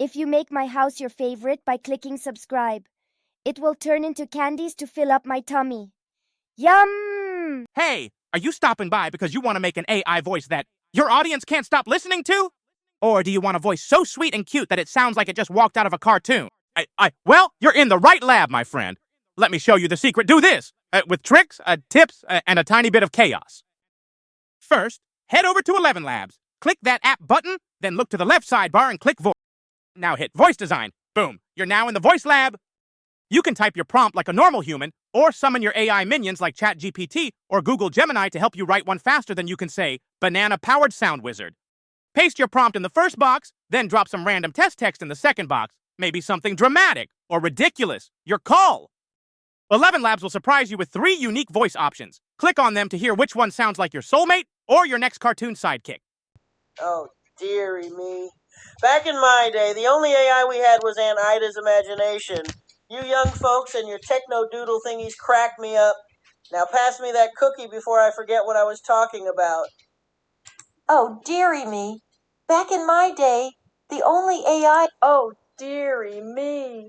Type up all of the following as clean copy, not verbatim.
if you make my house your favorite by clicking subscribe. It will turn into candies to fill up my tummy. Yum! Hey, are you stopping by because you want to make an AI voice that your audience can't stop listening to? Or do you want a voice so sweet and cute that it sounds like it just walked out of a cartoon? Well, you're in the right lab, my friend. Let me show you the secret. Do this, with tricks, tips, and a tiny bit of chaos. First, head over to ElevenLabs. Click that app button, then look to the left sidebar and click voice. Now hit voice design. Boom, you're now in the voice lab. You can type your prompt like a normal human, or summon your AI minions like ChatGPT or Google Gemini to help you write one faster than you can say, banana-powered sound wizard. Paste your prompt in the first box, then drop some random test text in the second box. Maybe something dramatic or ridiculous. Your call. ElevenLabs will surprise you with 3 unique voice options. Click on them to hear which one sounds like your soulmate or your next cartoon sidekick. Oh, dearie me. Back in my day, the only AI we had was Aunt Ida's imagination. You young folks and your techno-doodle thingies crack me up. Now pass me that cookie before I forget what I was talking about. Oh, dearie me. Back in my day, the only AI... Oh, dearie me.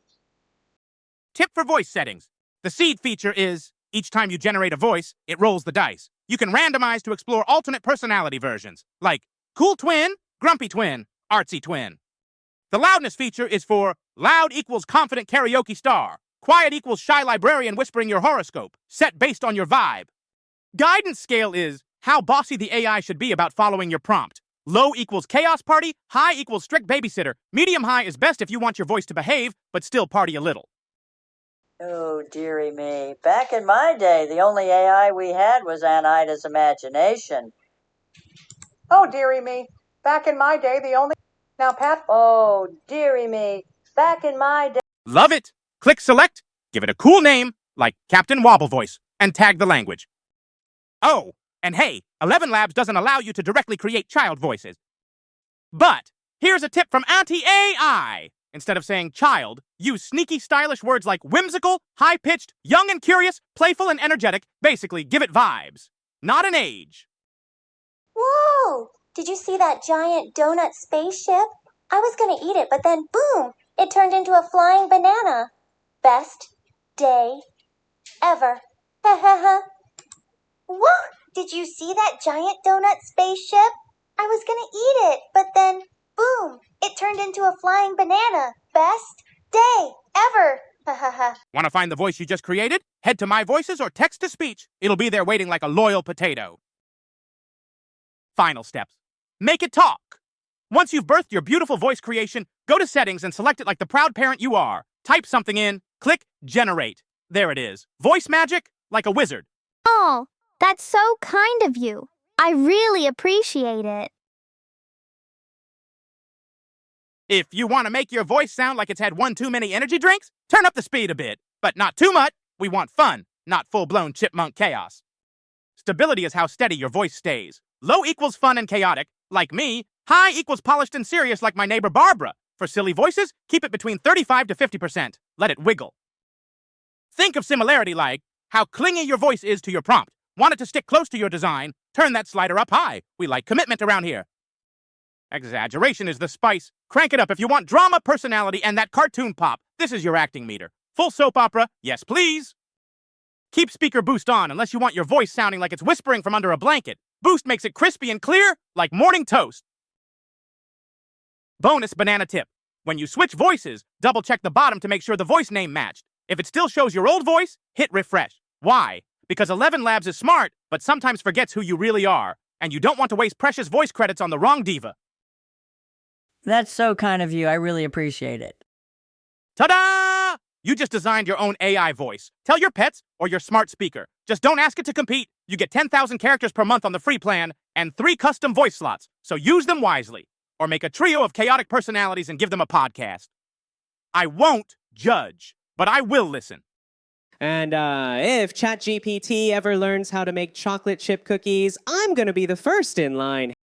Tip for voice settings. The seed feature is, each time you generate a voice, it rolls the dice. You can randomize to explore alternate personality versions, like cool twin, grumpy twin, artsy twin. The loudness feature is for loud equals confident karaoke star, quiet equals shy librarian whispering your horoscope, set based on your vibe. Guidance scale is how bossy the AI should be about following your prompt. Low equals chaos party, high equals strict babysitter. Medium high is best if you want your voice to behave, but still party a little. Oh, dearie me. Back in my day, the only AI we had was Aunt Ida's imagination. Oh, dearie me. Back in my day, the only... Now, Pat... Oh, dearie me. Back in my day... Love it! Click select, give it a cool name, like Captain Wobble Voice, and tag the language. Oh, and hey, ElevenLabs doesn't allow you to directly create child voices. But here's a tip from Auntie AI. Instead of saying child, use sneaky, stylish words like whimsical, high-pitched, young and curious, playful and energetic. Basically, give it vibes, not an age. Whoa! Did you see that giant donut spaceship? I was gonna eat it, but then boom! It turned into a flying banana. Best day ever. Ha ha ha. Whoa! Did you see that giant donut spaceship? I was gonna eat it, but then boom! It turned into a flying banana. Best day ever. Ha ha ha. Want to find the voice you just created? Head to My Voices or text to speech. It'll be there waiting like a loyal potato. Final steps. Make it talk. Once you've birthed your beautiful voice creation, go to settings and select it like the proud parent you are. Type something in, click generate. There it is. Voice magic like a wizard. Oh, that's so kind of you. I really appreciate it. If you want to make your voice sound like it's had one too many energy drinks, turn up the speed a bit. But not too much. We want fun, not full-blown chipmunk chaos. Stability is how steady your voice stays. Low equals fun and chaotic, like me. High equals polished and serious, like my neighbor Barbara. For silly voices, keep it between 35 to 50%. Let it wiggle. Think of similarity like how clingy your voice is to your prompt. Want it to stick close to your design? Turn that slider up high. We like commitment around here. Exaggeration is the spice. Crank it up if you want drama, personality, and that cartoon pop. This is your acting meter. Full soap opera? Yes, please. Keep speaker boost on unless you want your voice sounding like it's whispering from under a blanket. Boost makes it crispy and clear, like morning toast. Bonus banana tip. When you switch voices, double-check the bottom to make sure the voice name matched. If it still shows your old voice, hit refresh. Why? Because ElevenLabs is smart, but sometimes forgets who you really are, and you don't want to waste precious voice credits on the wrong diva. That's so kind of you. I really appreciate it. Ta-da! You just designed your own AI voice. Tell your pets or your smart speaker. Just don't ask it to compete. You get 10,000 characters per month on the free plan and 3 custom voice slots, so use them wisely. Or make a trio of chaotic personalities and give them a podcast. I won't judge, but I will listen. And if ChatGPT ever learns how to make chocolate chip cookies, I'm gonna be the first in line.